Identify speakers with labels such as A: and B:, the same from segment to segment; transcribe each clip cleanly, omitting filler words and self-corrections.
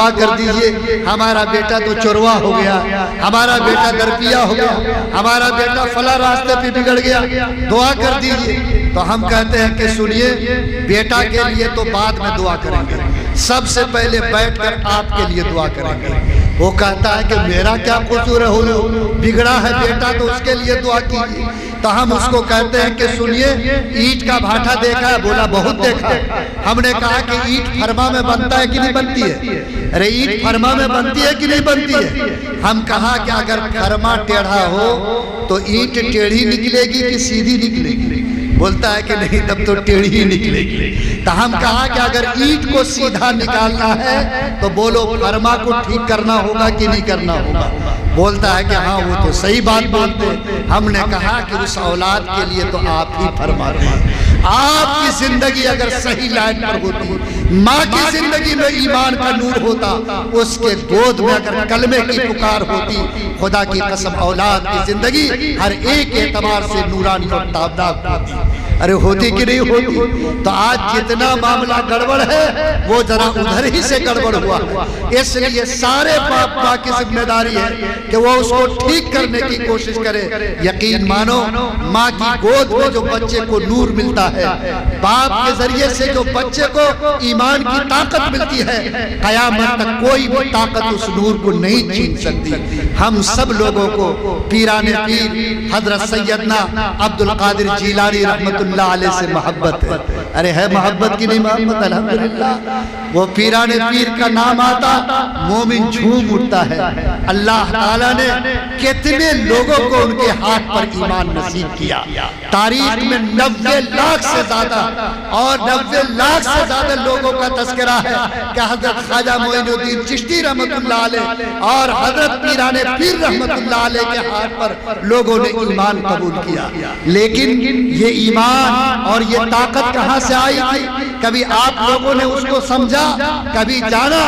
A: دعا کر دیجئے ہمارا بیٹا تو چوروا ہو گیا، ہمارا بیٹا درپیا ہو گیا، ہمارا بیٹا فلاں راستے پہ بگڑ گیا، دعا کر دیجئے۔ تو ہم کہتے ہیں کہ سنیے، بیٹا کے لیے تو بعد میں دعا کریں گے، سب سے پہلے بیٹھ کر آپ کے لیے دعا کریں گے۔ وہ کہتا ہے کہ میرا کیا قصور ہے، بگڑا ہے بیٹا تو اس کے لیے دعا کیجیے۔ تو ہم اس کو کہتے ہیں کہ سنیے، اینٹ کا بھاٹا دیکھا ہے؟ بولا بہت دیکھا ہے۔ ہم نے کہا کہ اینٹ فرما میں بنتا ہے کہ نہیں بنتی ہے؟ ارے اینٹ فرما میں بنتی ہے کہ نہیں بنتی ہے؟ ہم کہا کہ اگر فرما ٹیڑھا ہو تو اینٹ ٹیڑھی نکلے گی کہ سیدھی نکلے گی؟ بولتا ہے کہ نہیں، تب تو ٹیڑھی ہی نکلے گی۔ تو ہم کہا کہ اگر اینٹ کو سیدھا نکالنا ہے تو بولو فرما کو ٹھیک کرنا ہوگا کہ نہیں کرنا ہوگا؟ بولتا ہے کہ ہاں وہ تو صحیح بات بولتے ہیں۔ ہم نے کہا کہ اس اولاد کے لیے تو آپ ہی فرماتے ہیں۔ آپ کی زندگی اگر صحیح لائن پر ہوتی، ماں کی زندگی میں ایمان کا نور ہوتا، اس کے گود میں اگر کلمے کی پکار ہوتی، خدا کی قسم اولاد کی زندگی ہر ایک اعتبار سے نورانی اور تابناک ہوتی۔ ارے ہوتی کہ نہیں ہوتی؟ تو آج جتنا معاملہ گڑبڑ ہے وہ ذرا ادھر ہی سے گڑبڑ ہوا ہے۔ اس لیے سارے باپ ماں کی ذمہ داری ہے کہ وہ اس کو ٹھیک کرنے کی کوشش کرے۔ یقین مانو، ماں کی گود میں جو بچے کو نور ملتا ہے، باپ کے ذریعے سے جو بچے کو ایمان کی طاقت ملتی ہے، قیامت تک کوئی بھی طاقت اس نور کو نہیں چھین سکتی۔ ہم سب لوگوں کو پیران پیر حضرت سیدنا عبد القادر جیلانی رحمت اللہ علیہ سے محبت ہے۔ ارے ہے محبت کی نہیں محبت؟ الحمدللہ۔ وہ پیران پیر کا نام آتا مومن جھوم اٹھتا ہے۔ اللہ تعالیٰ نے کتنے لوگوں کو ان کے ہاتھ پر ایمان نصیب کیا۔ تاریخ میں 90 لاکھ سے زیادہ اور 90 لاکھ سے زیادہ لوگوں کا تذکرہ ہے کہ حضرت خواجہ معین الدین چشتی رحمت اللہ علیہ اور حضرت پیران پیر رحمت اللہ علیہ کے ہاتھ پر لوگوں نے ایمان قبول کیا۔ لیکن یہ ایمان اور یہ طاقت کہاں سے آئی تھی؟ کبھی آپ لوگوں نے اس کو سمجھا، کبھی جانا؟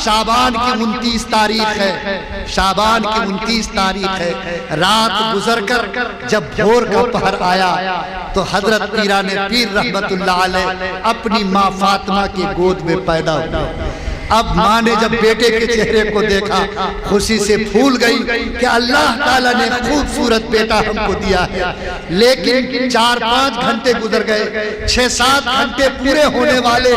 A: شعبان کی 29 تاریخ ہے، شعبان کی 29 تاریخ ہے۔ رات گزر کر جب بھور کا پہر آیا تو حضرت پیران پیر رحمت اللہ علیہ اپنی ماں فاطمہ کی گود میں پیدا ہوئے۔ اب ماں نے جب بیٹے کے چہرے کو دیکھا، خوشی سے پھول گئی کہ اللہ تعالیٰ نے خوبصورت بیٹا ہم کو دیا ہے۔ لیکن 4-5 گھنٹے گزر گئے، 6-7 گھنٹے پورے ہونے والے،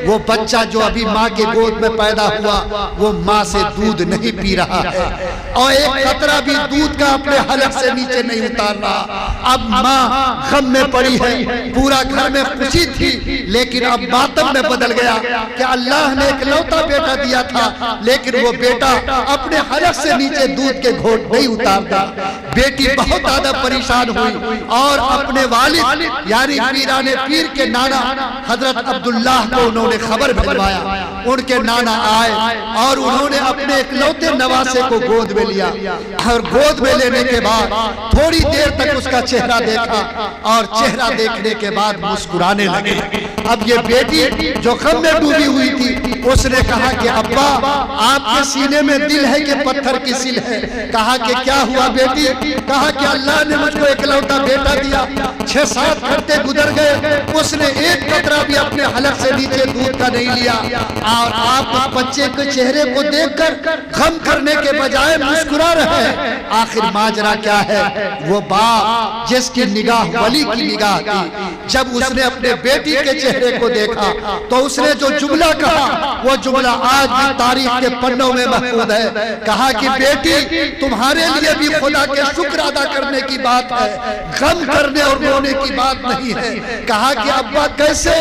A: وہ بچہ جو ابھی ماں کے گود میں پیدا ہوا وہ ماں سے دودھ نہیں پی رہا ہے اور ایک قطرہ بھی دودھ کا اپنے حلق سے نیچے نہیں اتار رہا۔ اب ماں غم میں پڑی ہے، پورا گھر میں خوشی تھی لیکن اب ماتم میں بدل گیا کہ اللہ نے ایک لوتا بیٹا دیا تھا لیکن وہ بیٹا اپنے حلق سے نیچے دودھ کے گھونٹ نہیں اتارتا۔ بیٹی بہت زیادہ پریشان ہوئی اور اپنے والد یعنی پیران پیر کے نانا حضرت عبداللہ کو انہوں نے خبر بھجوایا۔ ان کے نانا آئے اور انہوں نے اپنے اکلوتے نواسے کو گود میں لیا اور گود میں لینے کے بعد تھوڑی دیر تک اس کا چہرہ دیکھا اور چہرہ دیکھنے کے بعد مسکرانے لگے۔ اب یہ بیٹی جو غم میں ڈوبی ہوئی تھی اس نے کہا کہ ابا آپ کے سینے میں دل ہے کہ پتھر کی سل ہے؟ کہا کہ کیا ہوا بیٹی؟ کہا کہ اللہ نے مجھ کو اکلوتا بیٹا دیا، 6-7 گھنٹے گزر گئے، اس نے ایک قطرہ بھی اپنے حلق سے نیچے دودھ کا نہیں لیا اور آپ اس بچے کے چہرے کو دیکھ کر غم کرنے کے بجائے مسکرا رہے ہیں۔ آخر ماجرا کیا ہے؟ وہ باپ جس کی نگاہ ولی کی نگاہ تھی، جب اس نے اپنے بیٹی کے چہرے کو دیکھا تو اس نے جو جملہ کہا وہ جملہ آج بھی تاریخ کے پنوں میں محفوظ ہے۔ کہا کہ بیٹی تمہارے لیے بھی خدا کے شکر ادا کرنے کی بات ہے، غم کرنے اور رونے کی بات نہیں ہے۔ کہا کہ ابا کیسے؟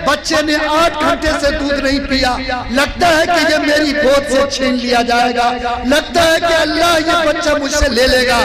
A: بچے نے 8 گھنٹے سے دودھ نہیں پیا، لگتا ہے کہ یہ میری گود سے چھین لیا جائے گا، لگتا ہے کہ اللہ یہ بچہ مجھ سے لے لے گا۔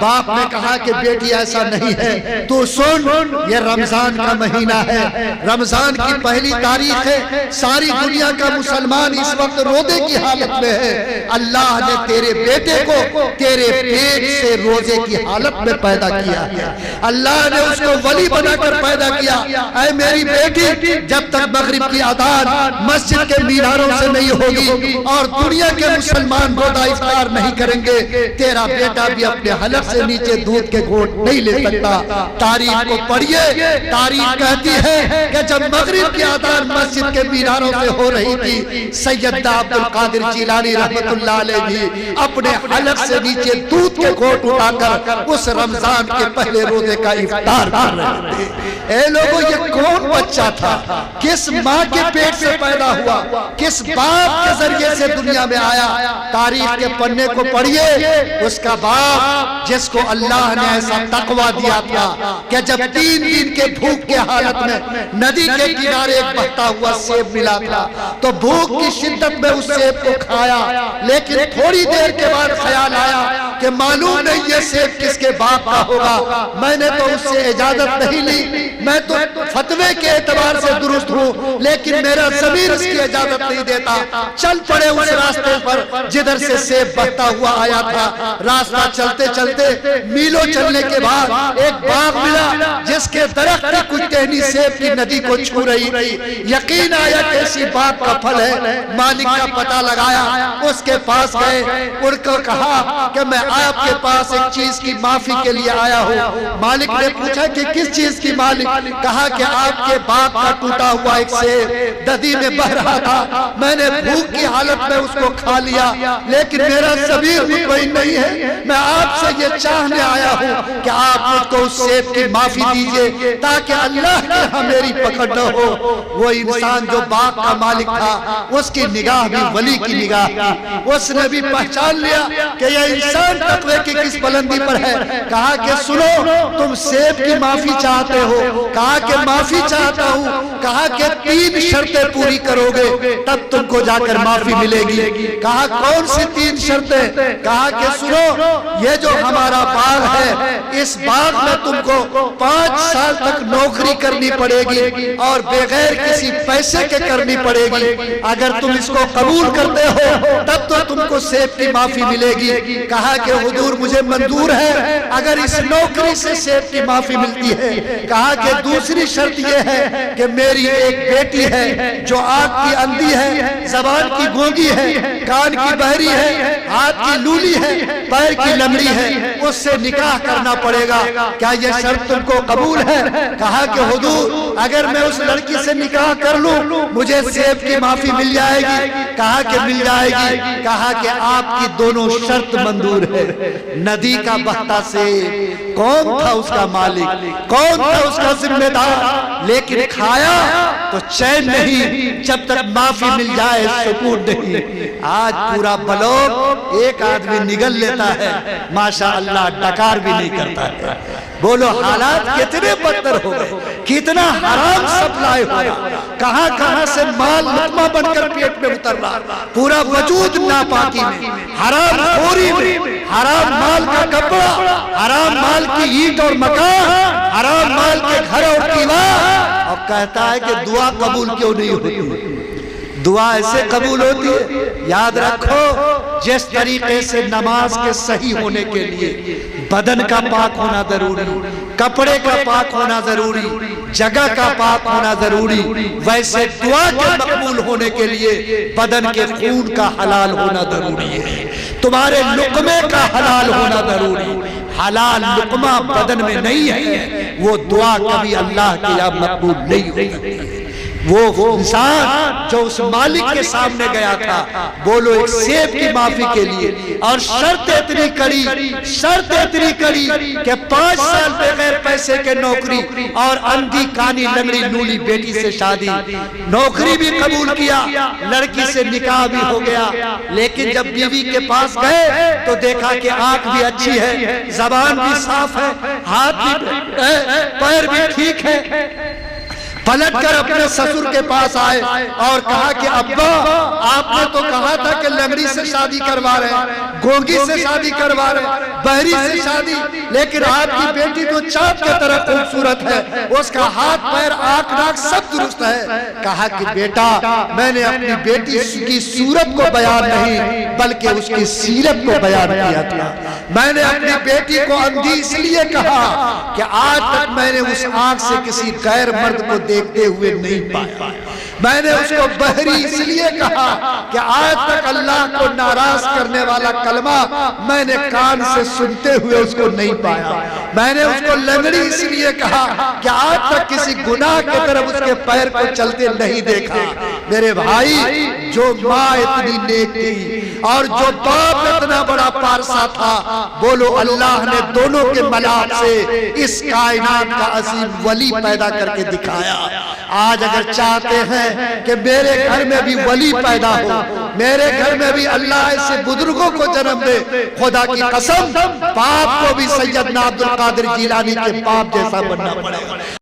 A: باپ نے کہا کہ بیٹی ایسا نہیں ہے، تو سن یہ رمضان کا مہینہ ہے، رمضان کی پہلی تاریخ ہے، ساری دنیا کا مسلمان اس وقت روزے کی حالت میں ہے۔ اللہ نے تیرے بیٹے کو تیرے پیٹ سے روزے کی حالت میں پیدا کیا ہے، اللہ نے اس کو ولی بنا کر پیدا کیا۔ اے میری بیٹی جب تک مغرب کی اذان مسجد کے میناروں سے نہیں ہوگی اور دنیا کے مسلمان روزہ افطار نہیں کریں گے، تیرا بیٹا بھی اپنے حلق سے نیچے دودھ کے گھونٹ نہیں لے سکتا۔ تاریخ کو پڑھیے، تاریخ کہتی ہے کہ جب مغرب کی اذان مسجد کے میناروں سے ہو رہی تھی سیدنا عبد القادر جیلانی رحمت اللہ علیہ بھی اپنے حلق سے نیچے دودھ کے گھونٹ اٹھا کر اس رمضان کے پہلے روزے کا افطار کر رہے تھے۔ اے لوگوں، یہ کون بچہ تھا؟ کس ماں کے پیٹ سے پیدا ہوا؟ کس باپ کے ذریعے سے دنیا میں آیا؟ تاریخ کے پنے کو پڑھیے، اس کا باپ جس کو اللہ نے ایسا تقویٰ دیا تھا کہ جب 3 دن کے بھوک کے حالت میں ندی کے کنارے ایک بہتا ہوا سیب ملا تھا تو بھوک کی شدت میں اس سیب کو کھایا، لیکن تھوڑی دیر کے بعد خیال آیا کہ معلوم نہیں یہ سیب کس کے باپ کا ہوگا، میں نے تو اس سے اجازت نہیں لی، میں تو فتوے کے اعتبار سے درست ہوں لیکن میرا ضمیر اس کی اجازت نہیں دیتا۔ چل پڑے اس راستے پر جدھر سے سیب بہتا ہوا آیا تھا۔ راستہ چلتے چلتے میلوں چلنے کے بعد ایک باغ ملا جس کے درخت کی کچھ ٹہنی سیب کی ندی کو چھو رہی تھی۔ یقین آیا کہ اسی باغ کا پھل ہے۔ مالک کا پتہ لگایا، اس کے پاس گئے، اڑ کر کہا کہ میں آپ کے پاس ایک چیز کی معافی کے لیے آیا ہوں۔ مالک نے پوچھا کہ کس چیز کی مالک؟ کہا کہ آپ کے باغ کا ٹوٹا ہوا ایک سیب ندی میں بہ رہا تھا، میں نے بھوک کی حالت میں اس کو کھا لیا، لیکن میرا ضمیر مطمئن نہیں ہے۔ میں آپ سے یہ چاہنے آیا ہوں کہ آپ مجھ کو اس سیب کی معافی دیجئے تاکہ اللہ کے ہاں میری پکڑ نہ ہو۔ وہ انسان جو باغ کا مالک تھا اس کی نگاہ بھی ولی کی نگاہ تھی، اس نے بھی پہچان لیا کہ یہ انسان تقوی کی کس بلندی پر ہے۔ کہا کہ سنو، تم سیب کی معافی چاہتے ہو؟ کہا کہ معافی چاہتا ہوں۔ کہا کہ 3 شرطیں پوری کرو گے تب تم کو جا کر معافی ملے گی۔ کہا کون سی 3 شرطیں؟ کہا کہ سنو، یہ جو ہمارا باغ ہے اس باغ میں تم کو 5 سال تک نوکری کرنی پڑے گی اور بغیر کسی پیسے کے کرنی پڑے گی۔ اگر تم اس کو قبول کرتے ہو تب تو تم کو سیب کی معافی ملے گی۔ کہا کہ حضور مجھے منظور ہے اگر اس نوکری سے سیب کی معافی ملتی ہے۔ کہا کہ دوسری شرط یہ ہے کہ میری ایک بیٹی ہے جو آنکھ کی اندھی ہے، زبان کی گونگی ہے، کان کی بہری ہے، ہاتھ کی لولی ہے، پیر کی لمڑی ہے، اس سے نکاح کرنا پڑے گا۔ کیا یہ شرط تم کو قبول ہے؟ کہا کہ حضور اگر میں اس لڑکی سے نکاح کر لوں مجھے سیب کی معافی مل جائے گی؟ کہا کہ مل جائے گی۔ کہا کہ آپ کی دونوں شرط منظور ہے۔ ندی کا بہتا سیب، کون تھا اس کا مالک، کون تھا اس کا ذمہ دار؟ لیکن کھایا تو چین نہیں جب تک معافی مل جائے سکون نہیں۔ آج پورا بلوک ایک آدمی نگل لیتا ہے، ماشاءاللہ ڈکار بھی نہیں کرتا ہے۔ بولو حالات کتنے بدتر ہو گئے، کتنا حرام سپلائی ہو رہا، کہاں کہاں سے مال لقمہ بن کر پیٹ میں اتر رہا، پورا وجود ناپاکی میں، حرام خوری میں، حرام مال کا کپڑا، حرام مال کی اینٹ اور مکان، حرام مال کے گھر اور دیوار۔ اب کہتا ہے کہ دعا قبول کیوں نہیں ہوتی؟ دعا ایسے قبول ہوتی ہے، یاد رکھو جس طریقے سے نماز کے صحیح ہونے کے لیے بدن کا پاک ہونا ضروری، کپڑے کا پاک ہونا ضروری، جگہ کا پاک ہونا ضروری، ویسے دعا کے مقبول ہونے کے لیے بدن کے خون کا حلال ہونا ضروری ہے، تمہارے لقمے کا حلال ہونا ضروری۔ حلال لقمہ بدن میں نہیں ہے وہ دعا کبھی اللہ کے یہاں مقبول نہیں ہوتی۔ وہ انسان جو اس مالک کے سامنے گیا تھا، بولو ایک سیب کی معافی کے لیے، اور شرط اتنی کڑی کہ 5 سال بغیر پیسے کے نوکری اور اندھی کانی لنگڑی لولی بیٹی سے شادی، نوکری بھی قبول کیا، لڑکی سے نکاح بھی ہو گیا، لیکن جب بیوی کے پاس گئے تو دیکھا کہ آنکھ بھی اچھی ہے، زبان بھی صاف ہے، ہاتھ بھی پیر بھی ٹھیک ہے۔ پلٹ کر اپنے سسر کے پاس آئے اور کہا کہ ابا آپ نے تو کہا تھا کہ لنگڑی سے شادی کروا رہے، گونگی سے شادی کروا رہے، بہری سے شادی، لیکن آپ کی بیٹی تو چاند کی طرح خوبصورت ہے، اس کا ہاتھ پیر آنکھ ناک سب درست ہے۔ کہا کہ بیٹا میں نے اپنی بیٹی کی صورت کو بیان نہیں بلکہ اس کی سیرت کو بیان کیا تھا۔ میں نے اپنی بیٹی کو اندھی اس لیے کہا کہ آج تک میں نے اس آنکھ سے کسی غیر مرد کو دیکھتے ہوئے نہیں پایا، میں نے اس کو بہری اس لیے کہا کہ آج تک اللہ کو ناراض کرنے والا کلمہ میں نے کان سے سنتے ہوئے اس کو نہیں پایا، میں نے اس کو لنگڑی اس لیے کہا کہ آج تک کسی گناہ کی طرف اس کے پیر کو چلتے نہیں دیکھا۔ میرے بھائی جو ماں اتنی نیک تھی اور جو باپ اتنا بڑا پارسا تھا، بولو اللہ نے دونوں کے ملاپ سے اس کائنات کا عظیم ولی پیدا کر کے دکھایا۔ آج اگر چاہتے ہیں کہ میرے گھر میں بھی ولی پیدا ہو، میرے گھر میں بھی اللہ ایسے بزرگوں کو جنم دے، خدا کی قسم باپ کو بھی سیدنا عبد القادر جیلانی کے باپ جیسا بننا پڑے گا۔